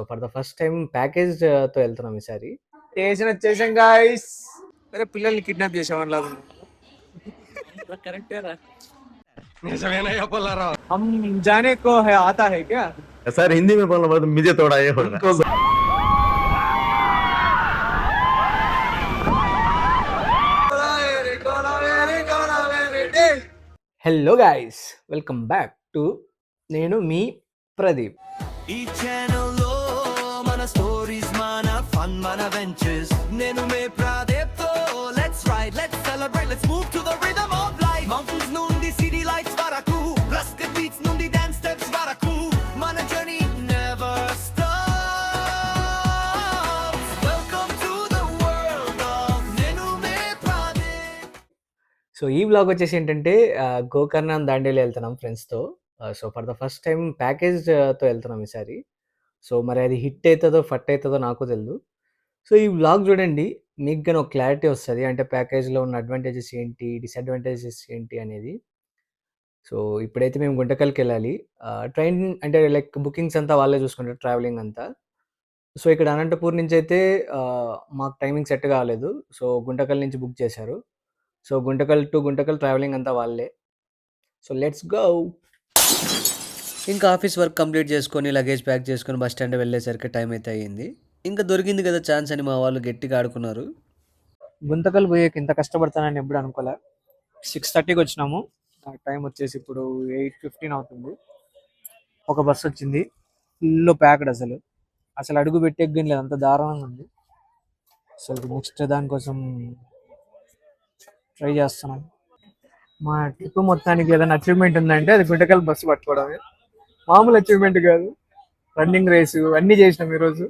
For the first time package తో వెళ్తున్నాం ఈసారి. వచ్చేసాం గాయ్స్. అరే పిల్లల్ని కిడ్నాప్ చేసామని లాగా కరెక్టేరా. నిజమేనయ్యా పుల్లారావు. हम जाने को है आता है क्या? सर हिंदी में बोलना पड़ता, मुझे थोड़ा ये हो रहा है. Hello guys, welcome back to నేను మీ ప్రదీప్. ఈ ఛానల్లో మన స్టోరీస్, మన ఫన్, మన వెంచర్స్. నేను మే ప్రదీప్ తో let's ride, let's celebrate, let's move to the rhythm of life. Mountains నుండి సిటీ లైట్స్ వరకు, రస్క్ బీట్స్ నుండి డాన్స్ స్టెప్స్ వరకు, మన journey never stops. Welcome to the world of నేను మే ప్రదీప్. సో ఈ వ్లాగ్ వచ్చేసి ఏంటంటే గోకర్ణం దాండేలి వెళ్తున్నాం ఫ్రెండ్స్తో. So for the first time package తో వెళ్తున్నాం ఈసారి. సో మరి అది హిట్ అవుతుందో ఫట్ అవుతుందో నాకు తెలియదు. సో ఈ వ్లాగ్ చూడండి, మీకు కానీ ఒక క్లారిటీ వస్తుంది, అంటే ప్యాకేజ్లో ఉన్న అడ్వాంటేజెస్ ఏంటి, డిసడ్వాంటేజెస్ ఏంటి అనేది. సో ఇప్పుడైతే మేము గుంటకల్కి వెళ్ళాలి. ట్రైన్ అంటే లైక్ బుకింగ్స్ అంతా వాళ్ళే చూసుకుంటారు, ట్రావెలింగ్ అంతా. సో ఇక్కడ అనంతపూర్ నుంచి అయితే మాకు టైమింగ్ సెట్ కాలేదు. సో గుంటకల్ నుంచి బుక్ చేశారు. So Guntakal to Guntakal travelling అంతా వాళ్ళే. So let's go. ఇంకా ఆఫీస్ వర్క్ కంప్లీట్ చేసుకొని లగేజ్ ప్యాక్ చేసుకొని బస్ స్టాండ్ వెళ్ళేసరికి టైం అయితే అయ్యింది. ఇంకా దొరికింది కదా ఛాన్స్ అని మా వాళ్ళు గట్టిగా ఆడుకున్నారు. గుంతకల్ పోయేకి ఇంత కష్టపడతానని ఎప్పుడు అనుకోలే. 6:30కి వచ్చినాము. టైం వచ్చేసి ఇప్పుడు 8:15 అవుతుంది. ఒక బస్సు వచ్చింది, ఫుల్ ప్యాక్డ్. అసలు అడుగు పెట్టేకి లేదు, అంత దారుణంగా ఉంది. సో నెక్స్ట్ దానికోసం ట్రై చేస్తున్నాం. మా ట్రిప్ మొత్తానికి ఏదైనా అచీవ్మెంట్ ఉందంటే అది గుంటకల్ బస్సు పట్టుకోవడమే. మామూలు అచీవ్మెంట్ కాదు, రన్నింగ్ రేసు అన్నీ చేసినాం ఈరోజు.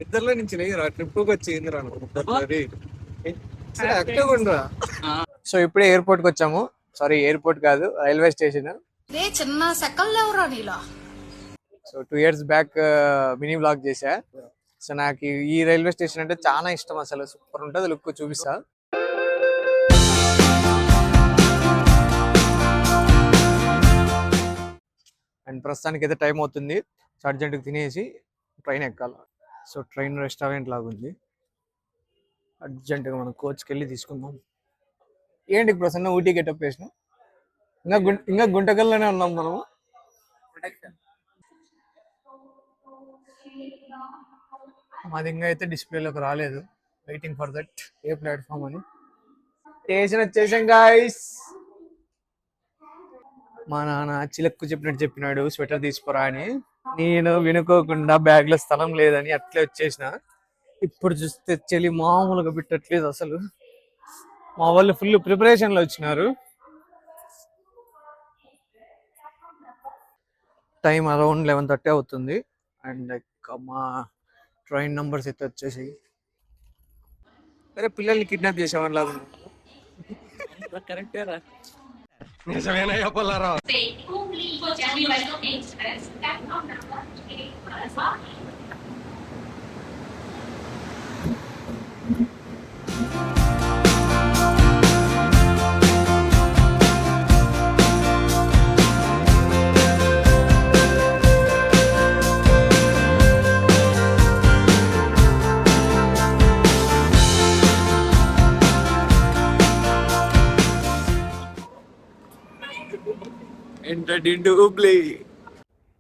ఇద్దరులో నుంచి లేదురా, ట్రిప్ వచ్చింది రా. సో ఇప్పుడే ఎయిర్పోర్ట్ కి వచ్చాము. సారీ, ఎయిర్పోర్ట్ కాదు, రైల్వే స్టేషన్. చిన్న సెకండ్ ఎవరా నీలా. So 2 years back mini blog చేశా. సో నాకు ఈ రైల్వే స్టేషన్ అంటే చాలా ఇష్టం. అసలు సూపర్ ఉంటుంది, లుక్ చూపిస్తా. అండ్ ప్రస్తుతానికి అయితే టైం అవుతుంది. సో అర్జెంట్గా తినేసి ట్రైన్ ఎక్కాలి. సో ట్రైన్ రెస్టారెంట్ లాగా ఉంది. అర్జెంటుగా మనం కోచ్కి వెళ్ళి తీసుకుందాం. ఏంటి ప్రసన్న ఊటీ గెటప్ వేసిన? ఇంకా గుంటకల్లోనే ఉన్నాం మనము. మాది ఇంకా అయితే డిస్ప్లేలోకి రాలేదు. Waiting for that, A platform అని. స్టేషన్ వచ్చేసాం గాయ్స్. మా నాన్న చిలక్కు చెప్పినాడు స్వెటర్ తీసుకురా అని. నేను వినుకోకుండా బ్యాగ్ లో స్థలం లేదని అట్లే వచ్చేసిన. ఇప్పుడు చూస్తే చెలి మామూలుగా పెట్టట్లేదు అసలు. మా వాళ్ళు ఫుల్ ప్రిపరేషన్ లో వచ్చినారు. టైం అరౌండ్ 11:30 అవుతుంది. అండ్ మా ట్రైన్ నంబర్స్ అయితే వచ్చేసి, అరే పిల్లల్ని కిడ్నాప్ చేసామని లాగా కరెక్టేరా. నిజమేనయ్యా పుల్లారావు.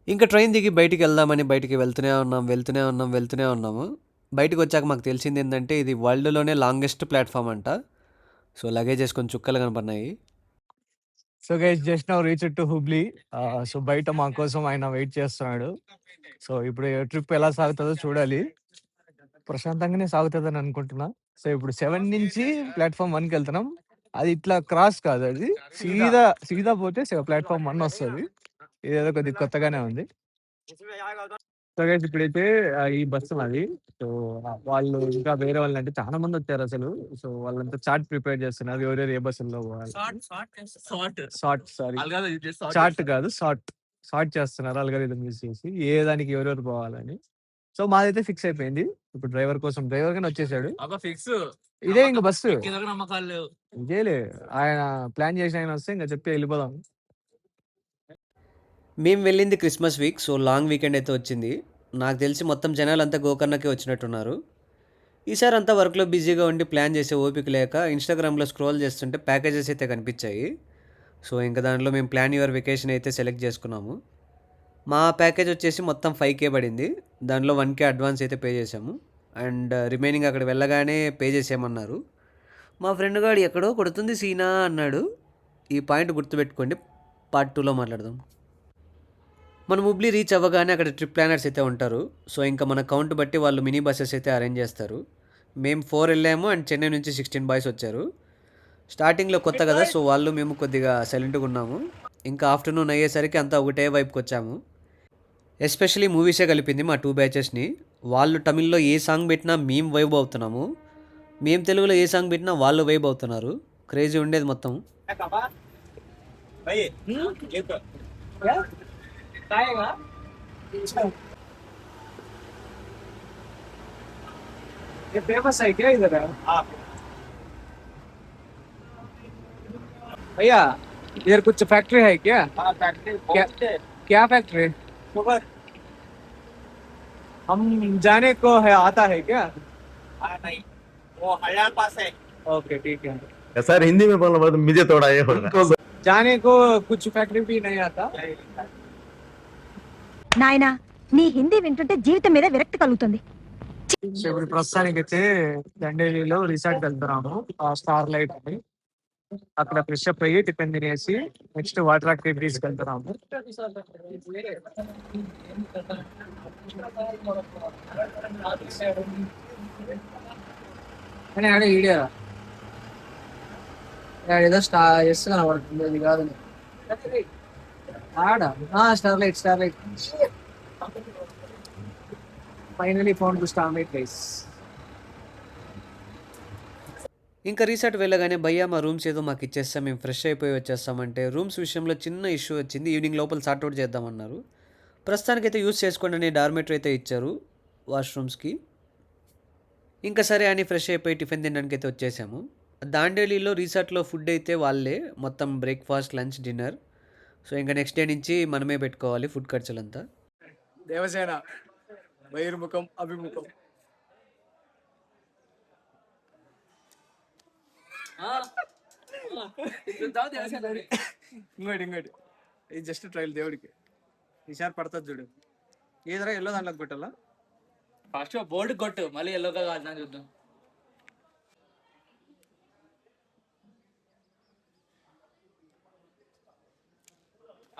ఇంకా ట్రైన్ దిగి బయటికి వెళ్దామని బయటికి వెళ్తూనే ఉన్నాము. బయటకు వచ్చాక మాకు తెలిసింది ఏంటంటే ఇది వరల్డ్లోనే లాంగెస్ట్ ప్లాట్ఫామ్ అంట. సో లగేజ్ వేసుకొని చుక్కలు కనపడినాయి. So guys, just now reach to Hubli. So బయట మా కోసం ఆయన వెయిట్ చేస్తున్నాడు. సో ఇప్పుడు ట్రిప్ ఎలా సాగుతుందో చూడాలి. ప్రశాంతంగానే సాగుతుందని అనుకుంటున్నా. సో ఇప్పుడు 7 నుంచి ప్లాట్ఫామ్ 1కి వెళ్తున్నాం. అది ఇట్లా క్రాస్ కాదు, అది సీదా పోతే ప్లాట్ఫామ్ 1 వస్తుంది. ఇదేదో కొద్దిగా కొత్తగానే ఉంది. సో గైస్, ఇప్పుడైతే ఈ బస్సు అది. సో వాళ్ళు ఇంకా వేరే వాళ్ళు అంటే చాలా మంది వచ్చారు అసలు. సో వాళ్ళంతా చార్ట్ ప్రిపేర్ చేస్తున్నారు, ఎవరెవరు ఏ బస్సుల్లో పోవాలి. చార్ట్ కాదు, షార్ట్ చేస్తున్నారు. అల్గారిథం యూజ్ చేసి ఏ దానికి ఎవరెవరు పోవాలని. సో మాదైతే ఫిక్స్ అయిపోయింది. ఇప్పుడు డ్రైవర్ కోసం డ్రైవర్ గానే వచ్చేసాడు. ఫిక్స్ ఇదే ఇంక బస్సు నమ్మకాలు లేవు. ఇదేలే ఆయన ప్లాన్ చేసిన ఆయన వస్తే ఇంకా చెప్పి వెళ్ళిపోదాం. మేము వెళ్ళింది Christmas week, so long weekend అయితే వచ్చింది. నాకు తెలిసి మొత్తం జనాలంతా గోకర్ణకే వచ్చినట్టున్నారు. ఈసారి అంతా వర్క్లో బిజీగా ఉండి ప్లాన్ చేసే ఓపిక లేక ఇన్స్టాగ్రామ్లో స్క్రోల్ చేస్తుంటే ప్యాకేజెస్ అయితే కనిపించాయి. సో ఇంకా దాంట్లో మేము ప్లాన్ యువర్ వెకేషన్ అయితే సెలెక్ట్ చేసుకున్నాము. మా ప్యాకేజ్ వచ్చేసి మొత్తం 5K పడింది. దానిలో 1K అడ్వాన్స్ అయితే పే చేసాము. అండ్ రిమైనింగ్ అక్కడ వెళ్ళగానే పే చేసేయమన్నారు. మా ఫ్రెండ్ గాడు ఎక్కడో కొడుతుంది సీనా అన్నాడు. ఈ పాయింట్ గుర్తుపెట్టుకోండి, పార్ట్ 2లో మాట్లాడదాం. మనం హుబ్లీ రీచ్ అవ్వగానే అక్కడ ట్రిప్ ప్లానర్స్ అయితే ఉంటారు. సో ఇంకా మన కౌంట్ బట్టి వాళ్ళు మినీ బస్సెస్ అయితే అరేంజ్ చేస్తారు. మేము 4 వెళ్ళాము అండ్ చెన్నై నుంచి 16 బాయ్స్ వచ్చారు. స్టార్టింగ్లో కొత్త కదా, సో వాళ్ళు మేము కొద్దిగా సైలెంట్గా ఉన్నాము. ఇంకా ఆఫ్టర్నూన్ అయ్యేసరికి అంతా ఒకటే వైపుకి వచ్చాము. ఎస్పెషలీ మూవీసే కలిపింది మా 2 బ్యాచెస్ని. వాళ్ళు తమిళ్లో ఏ సాంగ్ పెట్టినా మేము వైబ్ అవుతున్నాము, మేము తెలుగులో ఏ సాంగ్ పెట్టినా వాళ్ళు వైబ్ అవుతున్నారు. క్రేజీ ఉండేది మొత్తం. फेमस है क्या इधर? भैया इधर कुछ फैक्ट्री है क्या? क्या फैक्ट्री? हम जाने को है, आता है क्या? नहीं, वो हरियाणा पास है. ओके ठीक है. सर हिंदी में बोलना पड़ता, मुझे थोड़ा ये हो रहा है. जाने को कुछ फैक्ट्री भी नहीं आता. నాయనా నీ హిందీ వింటుంటే జీవితం మీద విరక్తి కలుగుతుంది. సో ఇప్పుడు ప్రస్తుతానికి అయితే దండేలిలో రిసార్ట్ వెళ్తున్నాము, స్టార్ లైట్ అని. అక్కడ ఫ్రెష్ అప్ అయ్యి టిఫిన్ తినేసి నెక్స్ట్ వాటర్ యాక్టివిటీస్ వెళ్తున్నాము. అని వీడియో ఏదో ఎస్ కనబడుతుంది, అది కాదు ఆడ starlight. Finally found to starlight guys. ఇంకా రీసార్ట్ వెళ్ళగానే భయ్యా మా రూమ్స్ ఏదో మాకు ఇచ్చేస్తాం, మేము ఫ్రెష్ అయిపోయి వచ్చేస్తామంటే రూమ్స్ విషయంలో చిన్న ఇష్యూ వచ్చింది. ఈవినింగ్ లోపల సార్ట్అవుట్ చేద్దామన్నారు. ప్రస్తుతానికైతే యూస్ చేసుకోండి అని డార్మెటరీ అయితే ఇచ్చారు వాష్రూమ్స్కి. ఇంకా సరే అని ఫ్రెష్ అయిపోయి టిఫిన్ తినడానికి అయితే వచ్చేసాము. దాండేలిలో రీసార్ట్లో ఫుడ్ అయితే వాళ్ళే, మొత్తం బ్రేక్ఫాస్ట్, లంచ్, డిన్నర్. సో ఇంకా నెక్స్ట్ డే నుంచి మనమే పెట్టుకోవాలి ఫుడ్ ఖర్చులంతా. దేవసేన బహిర్ముఖం అభిముఖం. ఇంకోటి ఇది జస్ట్ ట్రయల్ దేవుడికి. ఈసారి పడుతుంది చూడు. ఏదరా ఎల్లో దాంట్లోకి పెట్టాలా? ఫస్ట్ బోర్డు కొట్టు, మళ్ళీ ఎల్లోగా కాదు చూద్దాం.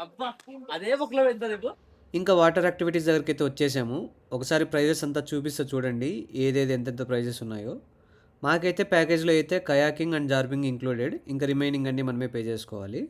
అబ్బా అదే బుక్ లో పెడతారు ఇప్పుడు. ఇంకా వాటర్ యాక్టివిటీస్ దగ్గరికి అయితే వచ్చేసాము. ఒకసారి ప్రైజెస్ అంతా చూపిస్తే చూడండి ఏదేది ఎంతెంత ప్రైజెస్ ఉన్నాయో. మాకైతే ప్యాకేజ్లో అయితే కయాకింగ్ అండ్ జార్బింగ్ ఇంక్లూడెడ్. ఇంకా రిమైనింగ్ అన్నీ మనమే పే చేసుకోవాలి.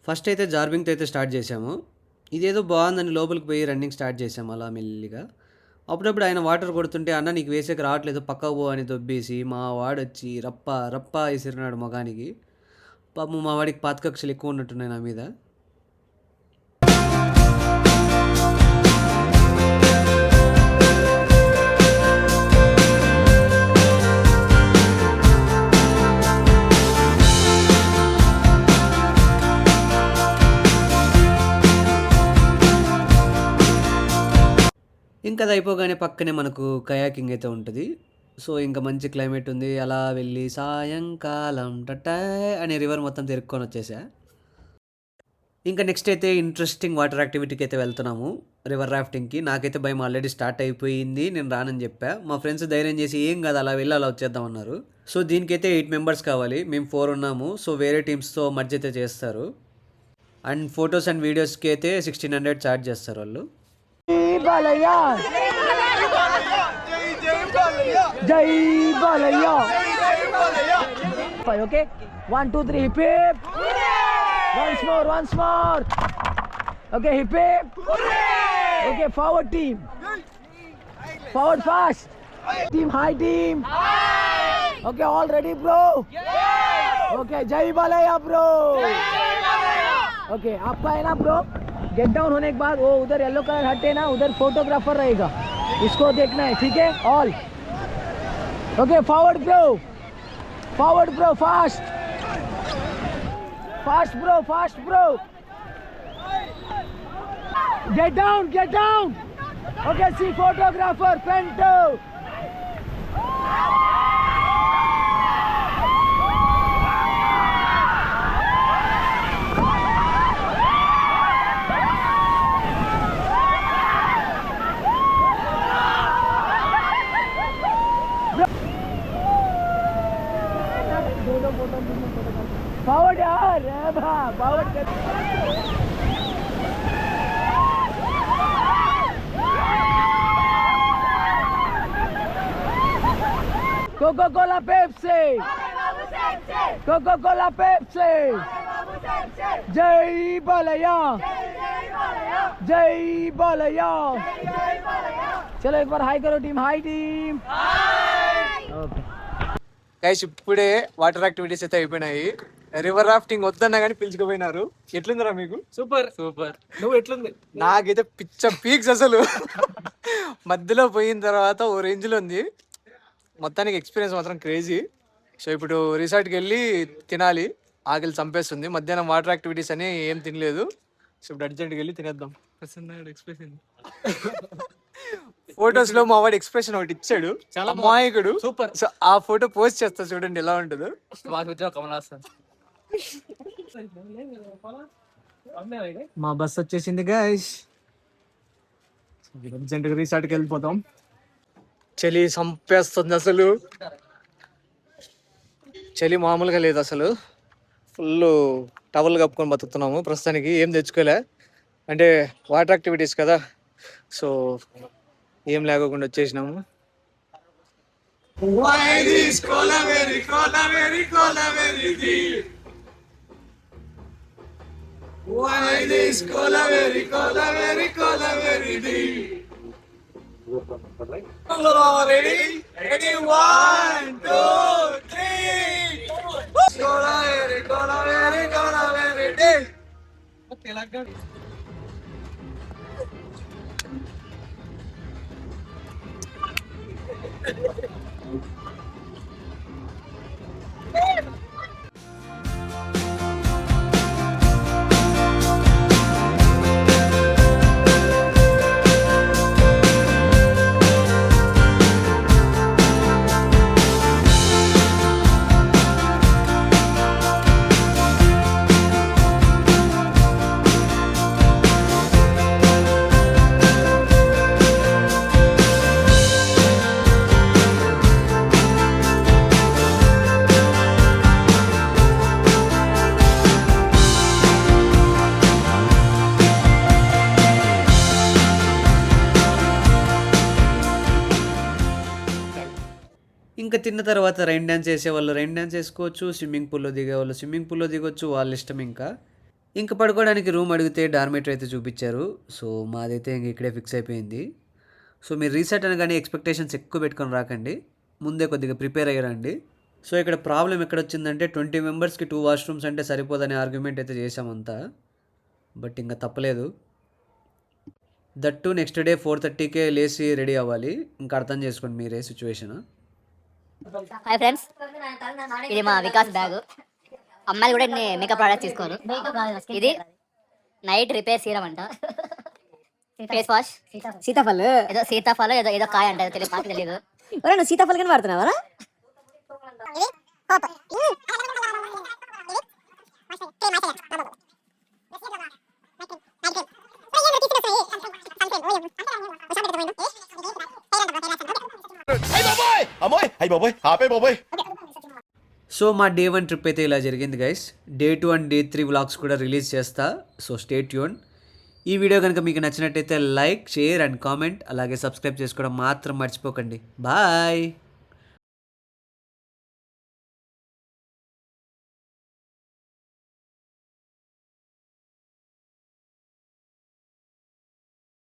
ఫస్ట్ అయితే జార్బింగ్తో అయితే స్టార్ట్ చేసాము. ఇదేదో బాగుందని లోపలికి పోయి రన్నింగ్ స్టార్ట్ చేసాము అలా మెల్లిగా. అప్పుడప్పుడు ఆయన వాటర్ కొడుతుంటే అన్న నీకు వేసేకి రావట్లేదు పక్కకు పో అని దొబ్బేసి మా వాడు వచ్చి రప్ప విసిరినాడు మొగానికి. పాపం మా వాడికి పాతకక్షలు ఎక్కువ ఉన్నట్టున్నాయి నా మీద. ఇంకా అది అయిపోగానే పక్కనే మనకు కయాకింగ్ అయితే ఉంటుంది. సో ఇంకా మంచి క్లైమేట్ ఉంది. అలా వెళ్ళి సాయంకాలం టటాయ్ అనే రివర్ మొత్తం తిరుక్కొని వచ్చేసా. ఇంకా నెక్స్ట్ అయితే ఇంట్రెస్టింగ్ వాటర్ యాక్టివిటీకి అయితే వెళ్తున్నాము, రివర్ రాఫ్టింగ్కి. నాకైతే భయం ఆల్రెడీ స్టార్ట్ అయిపోయింది, నేను రానని చెప్పా. మా ఫ్రెండ్స్ ధైర్యం చేసి ఏం కాదు అలా వెళ్ళి అలా వచ్చేద్దామన్నారు. సో దీనికైతే 8 మెంబర్స్ కావాలి, మేము 4 ఉన్నాము. సో వేరే టీమ్స్తో మర్జ్ అయితే చేస్తారు. అండ్ ఫొటోస్ అండ్ వీడియోస్కి అయితే 1600 ఛార్జ్ చేస్తారు వాళ్ళు. జై Balayya. Okay 1, 2, 3, hip hip. Once more. Okay, hip hip. Okay, forward team. Forward fast. Team, high team. Okay, all ready, bro? Okay, Jai Balaya, bro. Okay, आपका है ना ब्रो, गेट डाउन होने के बाद वो उधर येलो कलर हटे ना, उधर फोटोग्राफर रहेगा, इसको देखना है, ठीक है? All okay, forward bro, fast bro, get down, okay, see photographer पेंटो. फॉरवर्ड यार, फॉरवर्ड कर. Coca Cola Pepsi. जय बालया. चलो एक बार हाई करो team, hi team. Okay guys ఇప్పుడే వాటర్ యాక్టివిటీస్ అయితే అయిపోయినాయి. రివర్ రాఫ్టింగ్ వద్దన్నా కానీ పిలుచుకుపోయినారు. ఎట్లుందిరా మీకు? సూపర్. నువ్వు ఎట్లుంది? నాకైతే పిచ్చ పీక్స్ అసలు. మధ్యలో పోయిన తర్వాత ఓ రేంజ్లో ఉంది. మొత్తానికి ఎక్స్పీరియన్స్ మాత్రం క్రేజీ. సో ఇప్పుడు రిసార్ట్కి వెళ్ళి తినాలి, ఆకలి చంపేస్తుంది. మధ్యాహ్నం వాటర్ యాక్టివిటీస్ అని ఏం తినలేదు. సో ఇప్పుడు అర్జెంట్కి వెళ్ళి తినేద్దాం. ఎక్స్ప్రెషన్ ఫొటోస్ లో మా వాడు ఎక్స్ప్రెషన్ ఒకటి ఇచ్చాడు, చాలా అమాయకుడు. సూపర్. సో ఆ ఫోటో పోస్ట్ చేస్తా చూడండి ఎలా ఉంటుందో. మా బస్ వచ్చేసింది గైస్. అర్జెంట్గా రిసార్ట్కి వెళ్ళిపోతాం. చలి చంపేస్తుంది అసలు. చలి మామూలుగా లేదు అసలు. ఫుల్ టవల్ కప్పుకొని బతుకుతున్నాము ప్రస్తుతానికి. ఏం తెచ్చుకోలే, అంటే వాటర్ యాక్టివిటీస్ కదా, సో ఏం లేకుండా వచ్చేసినాము. ఇంకా తిన్న తర్వాత రైన్ డ్యాన్స్ చేసేవాళ్ళు రైన్ డ్యాన్స్ చేసుకోవచ్చు, స్విమ్మింగ్ పూల్లో దిగేవాళ్ళు స్విమ్మింగ్ పూల్లో దిగొచ్చు, వాళ్ళ ఇష్టం. ఇంకా పడుకోవడానికి రూమ్ అడిగితే డార్మేటరీ అయితే చూపించారు. సో మాదైతే ఇంక ఇక్కడే ఫిక్స్ అయిపోయింది. సో మీరు రీసెట్ అనగానే ఎక్స్పెక్టేషన్స్ ఎక్కువ పెట్టుకొని రాకండి, ముందే కొద్దిగా ప్రిపేర్ అయ్యారండి. సో ఇక్కడ ప్రాబ్లం ఎక్కడ వచ్చిందంటే 20 మెంబర్స్కి 2 వాష్రూమ్స్ అంటే సరిపోదనే ఆర్గ్యుమెంట్ అయితే చేసామంతా. బట్ ఇంకా తప్పలేదు. దట్టు నెక్స్ట్ డే 4:30కే లేచి రెడీ అవ్వాలి. ఇంకా అర్థం చేసుకోండి మీరే సిచ్యువేషన్. హాయ్ ఫ్రెండ్స్, ఇది మా వికాస్ బ్యాగ్. అమ్మాయిలు కూడా ఇన్ని మేకప్ ప్రోడక్ట్స్ తీసుకోరు. ఇది నైట్ రిపేర్ సీరం అంట, ఫేస్ వాష్, సీతాఫలం ఏదో కాయ అంట, తెలియదు, నాకు తెలియదు. నువ్వు సీతాఫలం కానీ వాడుతున్నావా? సో మా డే 1 ట్రిప్ అయితే ఇలా జరిగింది guys. Day 2 and day 3 vlogs కూడా రిలీజ్ చేస్తా. So stay tune. ఈ వీడియో కనుక మీకు నచ్చినట్టయితే లైక్, షేర్ అండ్ కామెంట్, అలాగే సబ్స్క్రైబ్ చేసుకోవడం మాత్రం మర్చిపోకండి. బాయ్.